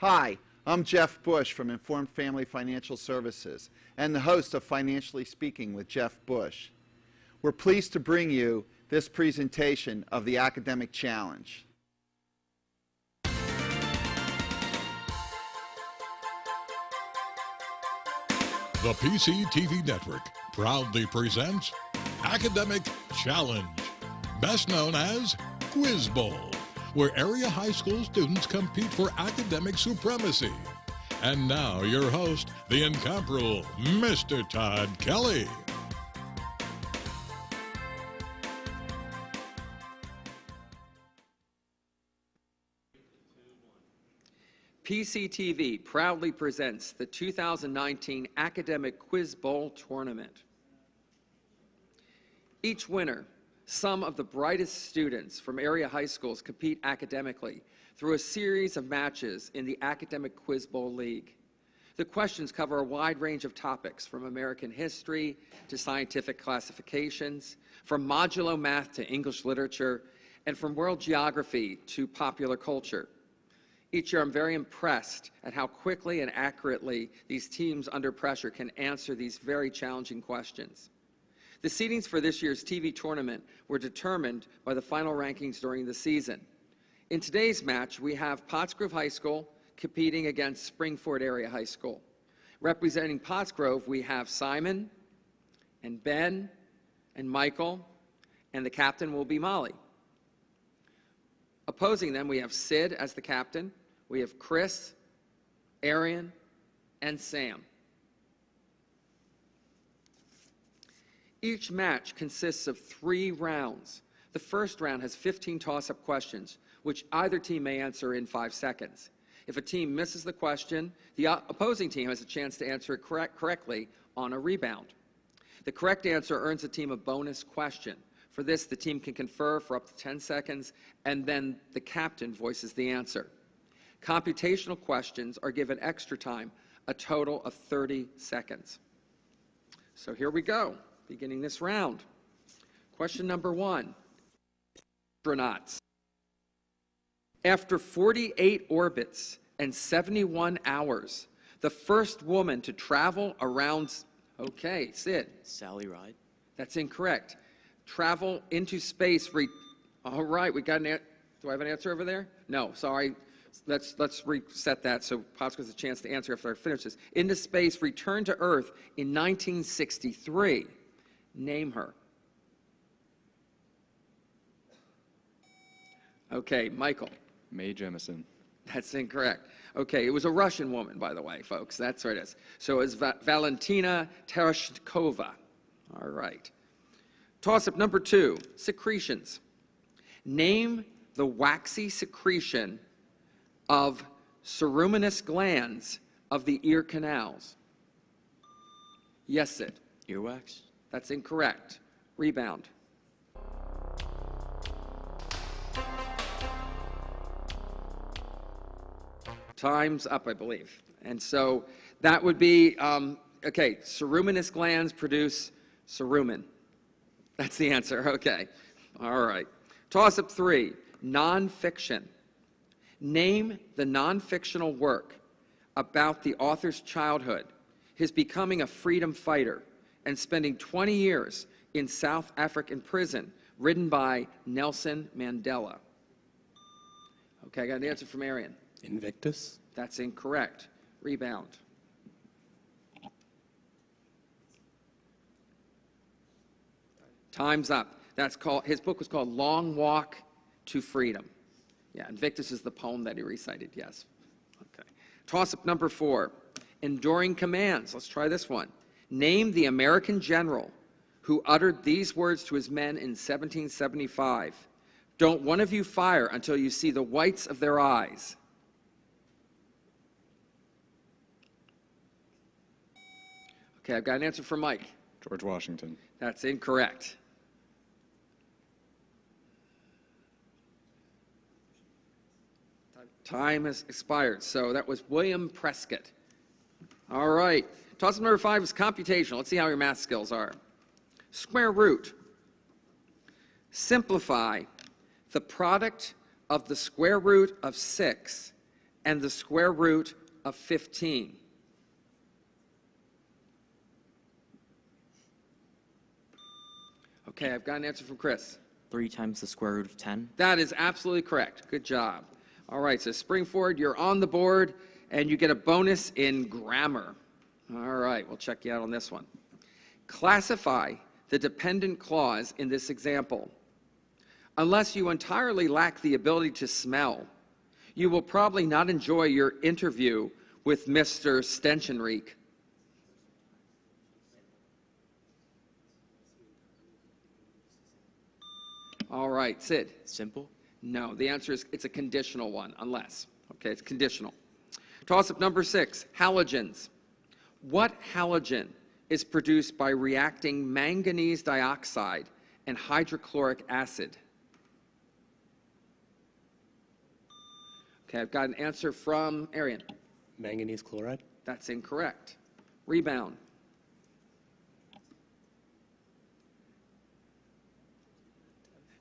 Hi, I'm Jeff Bush from Informed Family Financial Services and the host of Financially Speaking with Jeff Bush. We're pleased to bring you this presentation of the Academic Challenge. The PCTV Network proudly presents Academic Challenge, best known as Quiz Bowl, where area high school students compete for academic supremacy. And now your host, the incomparable Mr. Todd Kelly. PCTV proudly presents the 2019 Academic Quiz Bowl Tournament. Each winner, some of the brightest students from area high schools compete academically through a series of matches in the Academic Quiz Bowl League. The questions cover a wide range of topics, from American history to scientific classifications, from modulo math to English literature, and from world geography to popular culture. Each year, I'm very impressed at how quickly and accurately these teams under pressure can answer these very challenging questions. The seedings for this year's TV tournament were determined by the final rankings during the season. In today's match, we have Pottsgrove High School competing against Springford Area High School. Representing Pottsgrove, we have Simon and Ben and Michael, and the captain will be Molly. Opposing them, we have Sid as the captain. We have Chris, Arian, and Sam. Each match consists of 3 rounds. The first round has 15 toss-up questions, which either team may answer in 5 seconds. If a team misses the question, the opposing team has a chance to answer it correctly on a rebound. The correct answer earns the team a bonus question. For this, the team can confer for up to 10 seconds, and then the captain voices the answer. Computational questions are given extra time, a total of 30 seconds. So here we go, beginning this round. Question number 1. Astronauts. After 48 orbits and 71 hours, the first woman to travel around, okay, Sid. Sally Ride. That's incorrect. Travel into space, all right, we got an answer. Do I have an answer over there? No, sorry. Let's reset that so Pops gets a chance to answer after I finish this. Into space, returned to Earth in 1963. Name her. Okay, Michael. Mae Jemison. That's incorrect. Okay, it was a Russian woman, by the way, folks. That's what it is. So it's Valentina Tereshkova. All right. Toss-up number 2, secretions. Name the waxy secretion of ceruminous glands of the ear canals. Yes, Sid. Earwax. That's incorrect. Rebound. Time's up, I believe. And so that would be, okay, ceruminous glands produce cerumen. That's the answer, okay. All right. Toss-up 3, nonfiction. Name the non-fictional work about the author's childhood, his becoming a freedom fighter, and spending 20 years in South African prison, written by Nelson Mandela. Okay, I got an answer from Arian. Invictus. That's incorrect. Rebound. Time's up. His book was called Long Walk to Freedom. Yeah, Invictus is the poem that he recited, yes. Okay. Toss-up number 4, enduring commands. Let's try this one. Name the American general who uttered these words to his men in 1775. Don't one of you fire until you see the whites of their eyes. Okay, I've got an answer for Mike. George Washington. That's incorrect. Time has expired. So that was William Prescott. All right. Toss-up number 5 is computational. Let's see how your math skills are. Square root. Simplify the product of the square root of 6 and the square root of 15? Okay, I've got an answer from Chris. 3 times the square root of 10. That is absolutely correct. Good job. All right, so Springford, you're on the board, and you get a bonus in grammar. All right, we'll check you out on this one. Classify the dependent clause in this example. Unless you entirely lack the ability to smell, you will probably not enjoy your interview with Mr. Stenchenreek. All right, Sid. Simple. No, the answer is it's a conditional one, unless. Okay, it's conditional. Toss-up number 6, halogens. What halogen is produced by reacting manganese dioxide and hydrochloric acid? Okay, I've got an answer from Arian. Manganese chloride? That's incorrect. Rebound.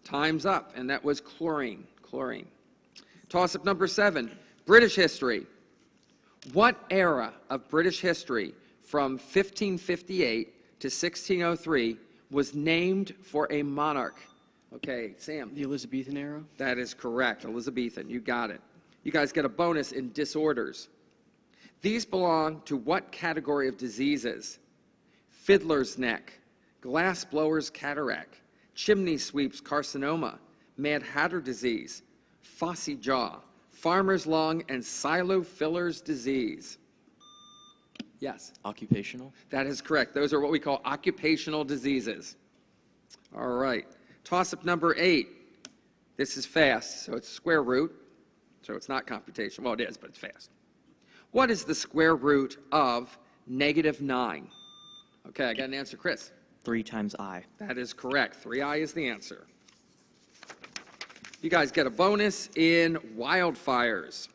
Time's up, and that was chlorine. Chlorine. Toss-up number 7, British history. What era of British history from 1558 to 1603 was named for a monarch? Okay, Sam. The Elizabethan era? That is correct, Elizabethan. You got it. You guys get a bonus in disorders. These belong to what category of diseases? Fiddler's neck, glass blower's cataract, chimney sweep's carcinoma, Mad Hatter disease, Fosse jaw, farmer's lung, and silo filler's disease. Yes, Occupational? that is correct. Those are what we call occupational diseases. All right. Toss-up number 8. This is fast, so it's square root, so it's not computational. Well, it is, but it's fast. What is the square root of -9? Okay, I got an answer, Chris. 3 times I. That is correct. 3i is the answer. You guys get a bonus in wildfires.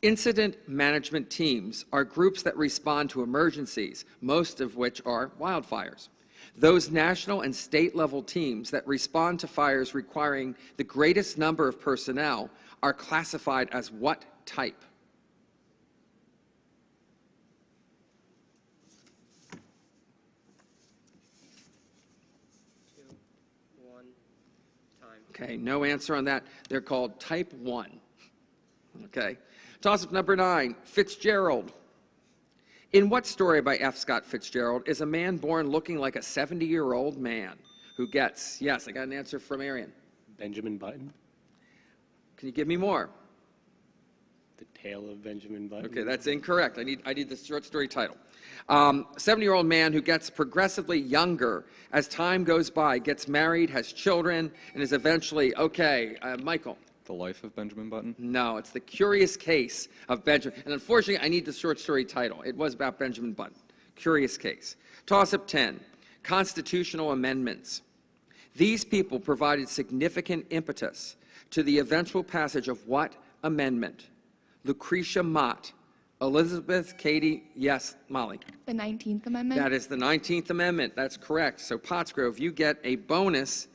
Incident management teams are groups that respond to emergencies, most of which are wildfires. Those national and state level teams that respond to fires requiring the greatest number of personnel are classified as what type? Okay, no answer on that. They're called type 1. Okay. Toss-up number 9, Fitzgerald. In what story by F. Scott Fitzgerald is a man born looking like a 70-year-old man who gets, yes, I got an answer from Arian. Benjamin Button? Can you give me more? The Tale of Benjamin Button? Okay, that's incorrect. I need the short story title. 70-year-old man who gets progressively younger as time goes by, gets married, has children, and is eventually, okay, Michael. The Life of Benjamin Button? No, it's The Curious Case of Benjamin. And unfortunately, I need the short story title. It was about Benjamin Button. Curious Case. Toss-up 10, constitutional amendments. These people provided significant impetus to the eventual passage of what amendment? Lucretia Mott, Elizabeth Cady, yes, Molly. The 19th Amendment? That is the 19th Amendment. That's correct. So Pottsgrove, you get a bonus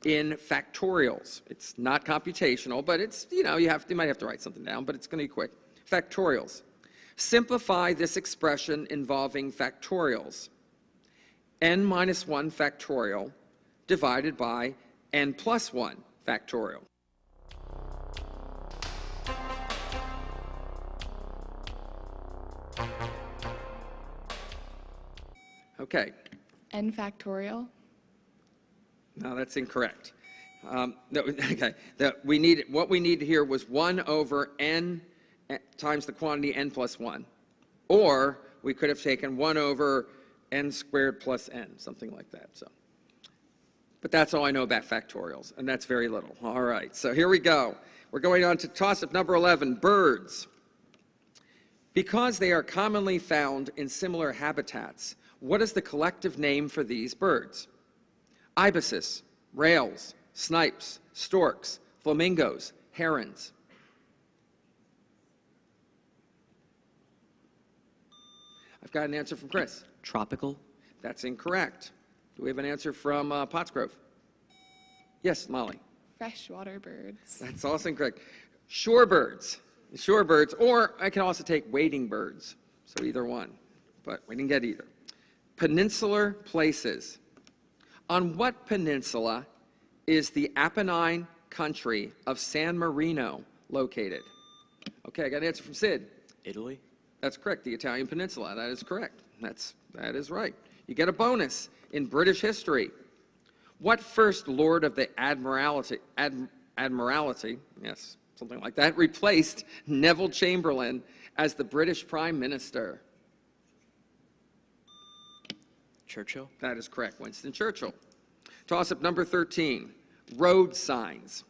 in factorials. It's not computational, but it's, you might have to write something down, but it's going to be quick. Factorials. Simplify this expression involving factorials. N minus 1 factorial divided by n plus 1 factorial. Okay. N factorial? No, that's incorrect. No, okay. What we need here was 1 over n times the quantity n plus 1. Or we could have taken 1 over n squared plus n, something like that. So, but that's all I know about factorials, and that's very little. All right, so here we go. We're going on to toss-up number 11, birds. Because they are commonly found in similar habitats, what is the collective name for these birds? Ibises, rails, snipes, storks, flamingos, herons. I've got an answer from Chris. Tropical? That's incorrect. Do we have an answer from Pottsgrove? Yes, Molly. Freshwater birds. That's also incorrect. Shorebirds. Shorebirds, or I can also take wading birds. So either one, but we didn't get either. Peninsular places. On what peninsula is the Apennine country of San Marino located? Okay, I got an answer from Sid. Italy. That's correct, the Italian peninsula. That is correct. That is right. You get a bonus in British history. What first Lord of the Admiralty, yes, something like that, replaced Neville Chamberlain as the British Prime Minister? Churchill. That is correct, Winston Churchill. Toss-up number 13, road signs.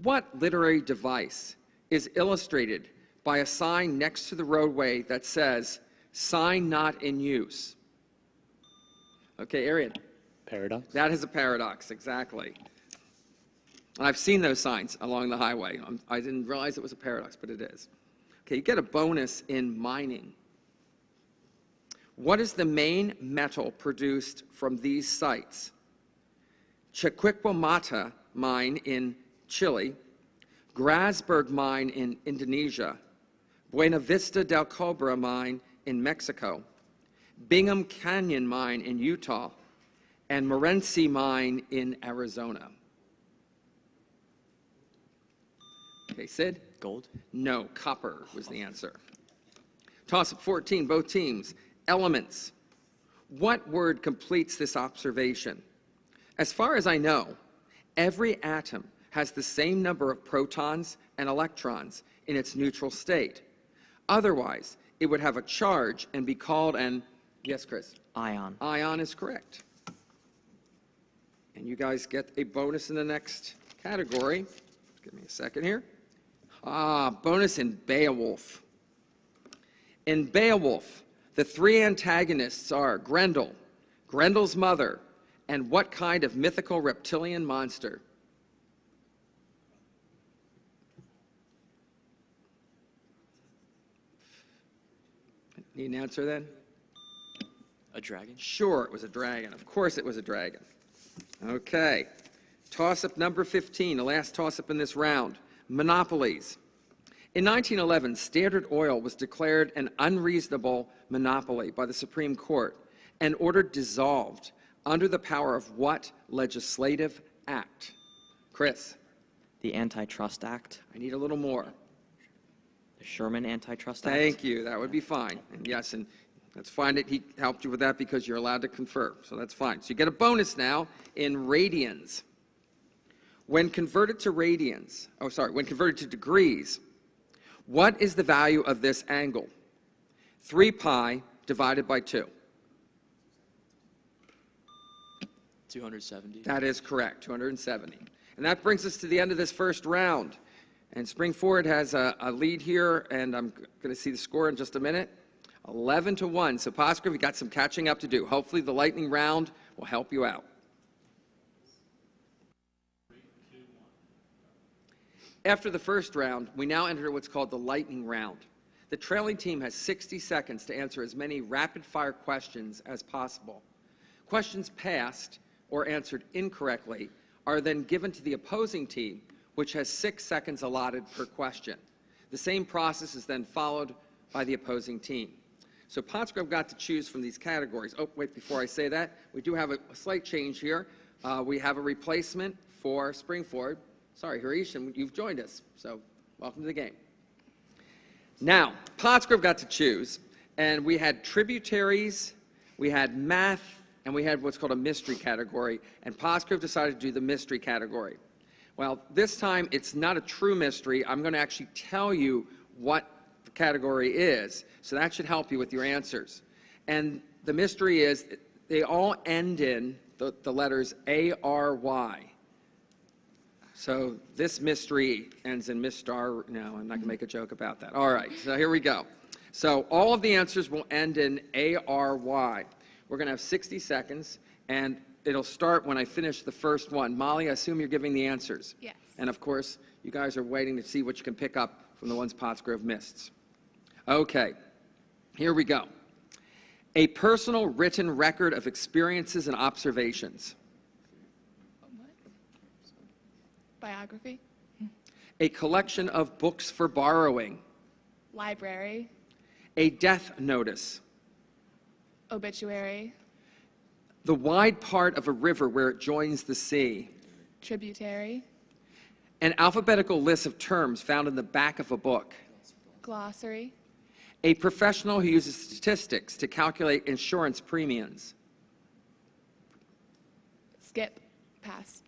What literary device is illustrated by a sign next to the roadway that says, "Sign not in use"? Okay, Arian. Paradox. That is a paradox, exactly. And I've seen those signs along the highway. I didn't realize it was a paradox, but it is. Okay, you get a bonus in mining. What is the main metal produced from these sites? Chiquimata mine in Chile, Grasberg mine in Indonesia, Buena Vista del Cobra mine in Mexico, Bingham Canyon mine in Utah, and Morenci mine in Arizona. Okay, Sid? Gold. No, copper was the answer. Toss-up 14, both teams. Elements. What word completes this observation? As far as I know, every atom has the same number of protons and electrons in its neutral state. Otherwise, it would have a charge and be called an, yes, Chris? Ion. Ion is correct. And you guys get a bonus in the next category. Give me a second here. Bonus in Beowulf. In Beowulf, the three antagonists are Grendel, Grendel's mother, and what kind of mythical reptilian monster? Need an answer then? A dragon. Sure, it was a dragon. Of course it was a dragon. Okay. Toss-up number 15, the last toss-up in this round. Monopolies. In 1911, Standard Oil was declared an unreasonable monopoly by the Supreme Court and ordered dissolved under the power of what legislative act? Chris, The Antitrust Act. I need a little more. The Sherman Antitrust Act. Thank you, that would be fine. And yes, and that's fine that he helped you with that because you're allowed to confer, so that's fine. So you get a bonus now in radians. When converted to when converted to degrees, what is the value of this angle? 3 pi divided by 2. 270. That is correct, 270. And that brings us to the end of this first round. And Spring Forward has a lead here, and I'm going to see the score in just a minute. 11-1. So, Posgrove, you got some catching up to do. Hopefully, the lightning round will help you out. After the first round, we now enter what's called the lightning round. The trailing team has 60 seconds to answer as many rapid-fire questions as possible. Questions passed or answered incorrectly are then given to the opposing team, which has 6 seconds allotted per question. The same process is then followed by the opposing team. So Pottsgrove got to choose from these categories. Oh, wait, before I say that, we do have a slight change here. We have a replacement for Spring Forward. Sorry, Harish, and you've joined us, so welcome to the game. Now, Pottsgrove got to choose, and we had tributaries, we had math, and we had what's called a mystery category, and Pottsgrove decided to do the mystery category. Well, this time it's not a true mystery. I'm going to actually tell you what the category is, so that should help you with your answers. And the mystery is they all end in the letters A-R-Y. So this mystery ends in Mr. No, I'm not going to make a joke about that. All right, so here we go. So all of the answers will end in A-R-Y. We're going to have 60 seconds, and it'll start when I finish the first one. Molly, I assume you're giving the answers. Yes. And of course, you guys are waiting to see what you can pick up from the ones Pottsgrove missed. Okay, here we go. A personal written record of experiences and observations. Biography. A collection of books for borrowing. Library. A death notice. Obituary. The wide part of a river where it joins the sea. Tributary. An alphabetical list of terms found in the back of a book. Glossary. A professional who uses statistics to calculate insurance premiums. Skip. Pass.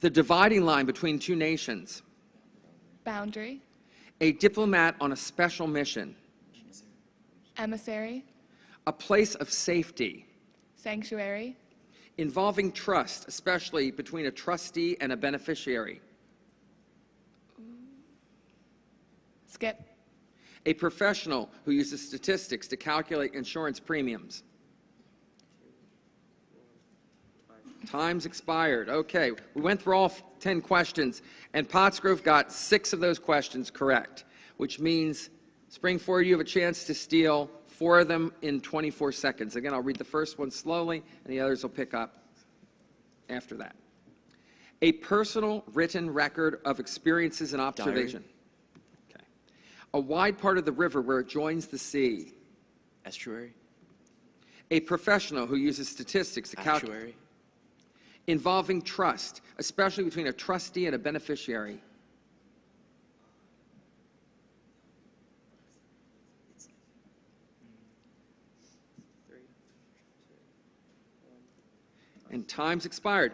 The dividing line between two nations. Boundary. A diplomat on a special mission. Emissary. A place of safety. Sanctuary. Involving trust, especially between a trustee and a beneficiary. Skip. A professional who uses statistics to calculate insurance premiums. Time's expired. Okay, we went through all 10 questions, and Pottsgrove got 6 of those questions correct, which means, Springford, you have a chance to steal 4 of them in 24 seconds. Again, I'll read the first one slowly, and the others will pick up after that. A personal written record of experiences and observation. Okay. A wide part of the river where it joins the sea. Estuary. A professional who uses statistics to calculate. Actuary. Involving trust, especially between a trustee and a beneficiary. And time's expired.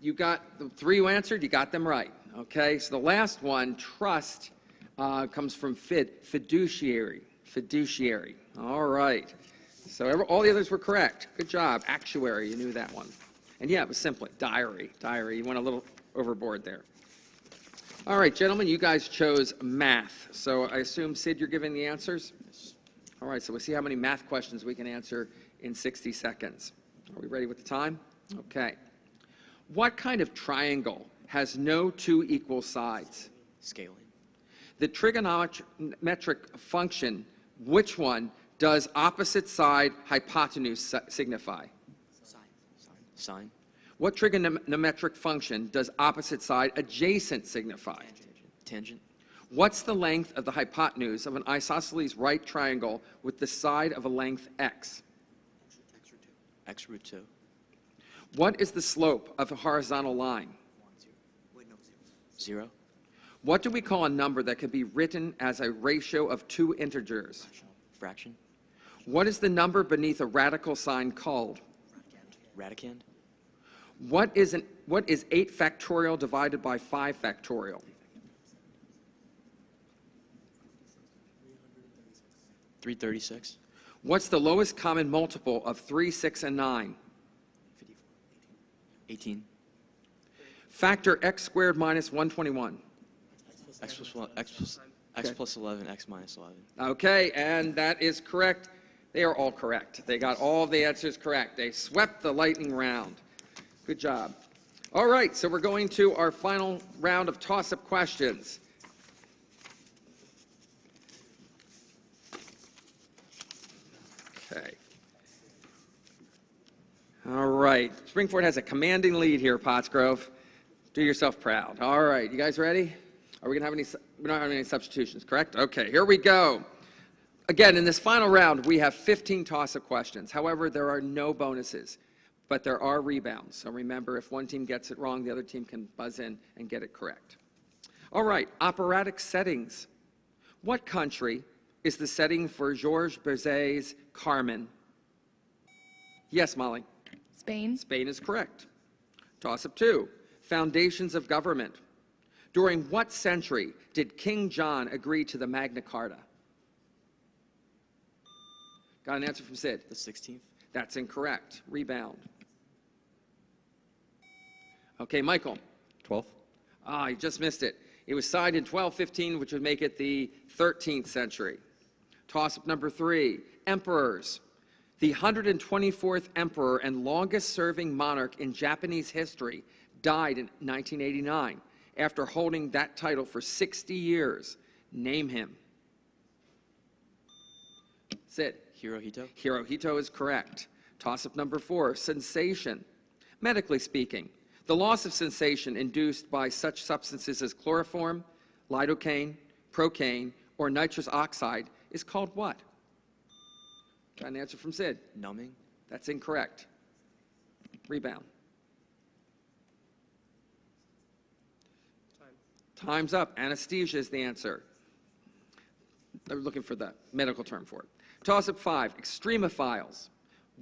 You got the 3 you answered, you got them right. Okay, so the last one, trust, comes from fiduciary. Fiduciary. All right. So all the others were correct. Good job. Actuary, you knew that one. And yeah, it was simply diary. Diary. You went a little overboard there. All right, gentlemen, you guys chose math. So I assume, Sid, you're giving the answers? All right, so we'll see how many math questions we can answer in 60 seconds. Are we ready with the time? Okay. What kind of triangle has no 2 equal sides? Scaling. The trigonometric function, which one does opposite side hypotenuse signify? Sine. What trigonometric function does opposite side adjacent signify? Tangent. What's the length of the hypotenuse of an isosceles right triangle with the side of a length x? X root 2. What is the slope of a horizontal line? 0. What do we call a number that could be written as a ratio of 2 integers? Fraction. What is the number beneath a radical sign called? Radicand. What is 8 factorial divided by 5 factorial? 336. What's the lowest common multiple of 3, 6, and 9? 18. Factor x squared minus 121. X plus 1. X plus 11. X minus 11. Okay, and that is correct. They are all correct. They got all of the answers correct. They swept the lightning round. Good job. All right, so we're going to our final round of toss-up questions. Okay. All right. Springford has a commanding lead here, Pottsgrove. Do yourself proud. All right, you guys ready? Are we going to have any, we don't have any substitutions, correct? Okay, here we go. Again, in this final round, we have 15 toss-up questions. However, there are no bonuses, but there are rebounds. So remember, if one team gets it wrong, the other team can buzz in and get it correct. All right, operatic settings. What country is the setting for Georges Bizet's Carmen? Yes, Molly. Spain. Spain is correct. Toss-up 2, foundations of government. During what century did King John agree to the Magna Carta? Got an answer from Sid. The 16th. That's incorrect. Rebound. Okay, Michael. 12th. Ah, you just missed it. It was signed in 1215, which would make it the 13th century. Toss-up number 3, emperors. The 124th emperor and longest-serving monarch in Japanese history died in 1989 after holding that title for 60 years. Name him. Sid. Hirohito. Hirohito is correct. Toss-up number 4, sensation. Medically speaking, The loss of sensation induced by such substances as chloroform, lidocaine, procaine, or nitrous oxide is called what? Got an answer from Sid. Numbing. That's incorrect. Rebound. Time's up. Anesthesia is the answer. They're looking for the medical term for it. Toss-up 5, extremophiles.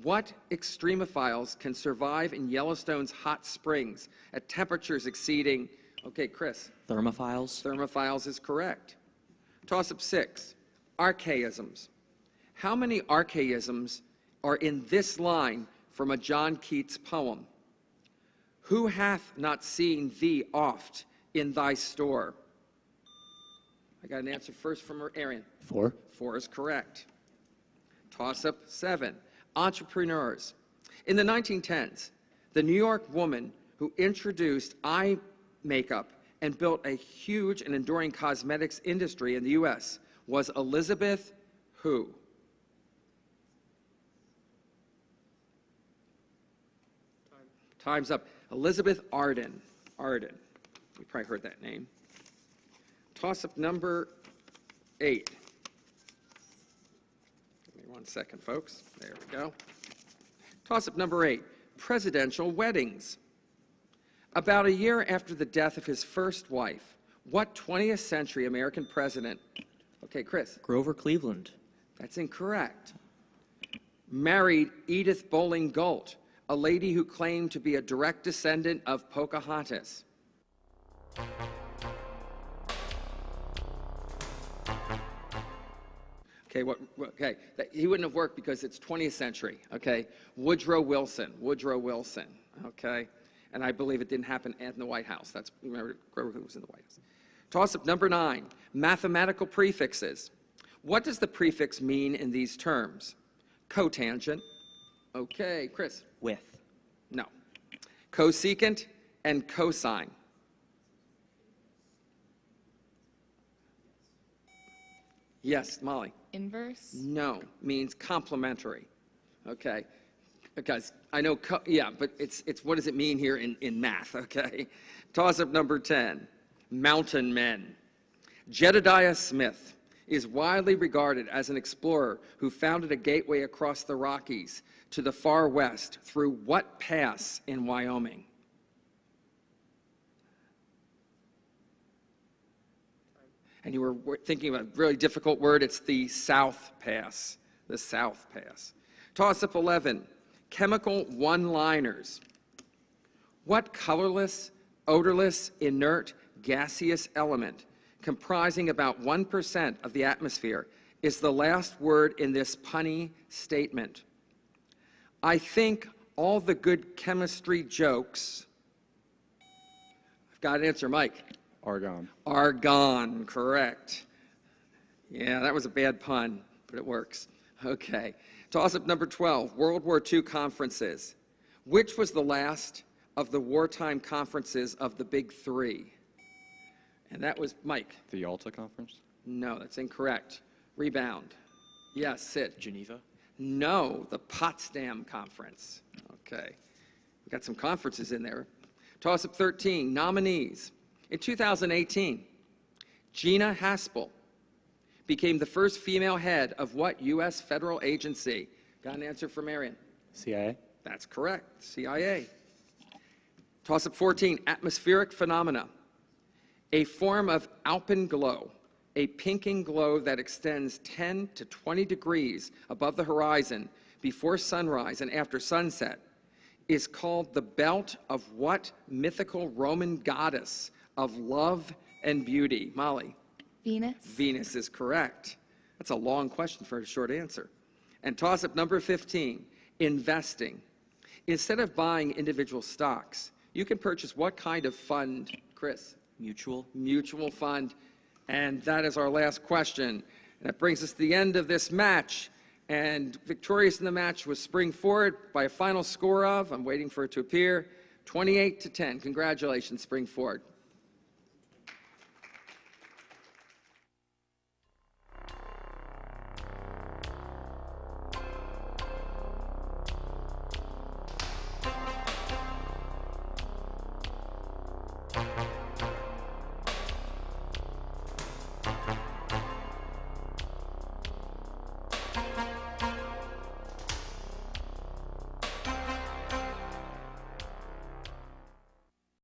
What extremophiles can survive in Yellowstone's hot springs at temperatures exceeding, okay, Chris, Thermophiles. thermophiles is correct. Toss-up 6, archaisms. How many archaisms are in this line from a John Keats poem? Who hath not seen thee oft in thy store? I got an answer first from Arian. 4. 4 is correct. Toss-up 7, entrepreneurs. In the 1910s, the New York woman who introduced eye makeup and built a huge and enduring cosmetics industry in the U.S. was Elizabeth who? Time's up. Elizabeth Arden. Arden. You probably heard that name. Toss-up number 8. Give me 1 second, folks. There we go. Toss-up number 8, presidential weddings. About a year after the death of his first wife, what 20th century American president, okay, Chris, Grover Cleveland. that's incorrect, married Edith Bowling Galt, a lady who claimed to be a direct descendant of Pocahontas? Okay, he wouldn't have worked because it's 20th century, okay? Woodrow Wilson, okay? And I believe it didn't happen in the White House. That's, remember, Grover was in the White House. Toss-up number 9, mathematical prefixes. What does the prefix mean in these terms? Cotangent. Okay, Chris? With. No. Cosecant and cosine. Yes, Molly? Inverse. No, means complementary. Okay, because I know, but it's what does it mean here in math? Okay, toss-up number 10, mountain men. Jedediah Smith is widely regarded as an explorer who founded a gateway across the Rockies to the far west through what pass in Wyoming? And you were thinking of a really difficult word. It's the South Pass, the South Pass. Toss-up 11, chemical one-liners. What colorless, odorless, inert, gaseous element comprising about 1% of the atmosphere is the last word in this punny statement? I think all the good chemistry jokes. I've got an answer, Mike. Argon. Argon, correct. Yeah, that was a bad pun, but it works. Okay. Toss-up number 12, World War II conferences. Which was the last of the wartime conferences of the Big Three? And that was Mike. The Yalta Conference. No, that's incorrect. Rebound. Yes, Sid. Geneva. No, the Potsdam Conference. Okay. We got some conferences in there. Toss-up 13, nominees. In 2018, Gina Haspel became the first female head of what U.S. federal agency? Got an answer from Marion? CIA. That's correct, CIA. Toss-up 14, atmospheric phenomena. A form of alpenglow, a pinking glow that extends 10 to 20 degrees above the horizon before sunrise and after sunset, is called the belt of what mythical Roman goddess of love and beauty? Molly? Venus. Venus is correct. That's a long question for a short answer. And toss-up number 15, investing. Instead of buying individual stocks, you can purchase what kind of fund, Chris? Mutual. Mutual fund. And that is our last question. And that brings us to the end of this match. And victorious in the match was Spring Ford by a final score of, I'm waiting for it to appear, 28-10. Congratulations, Spring Ford.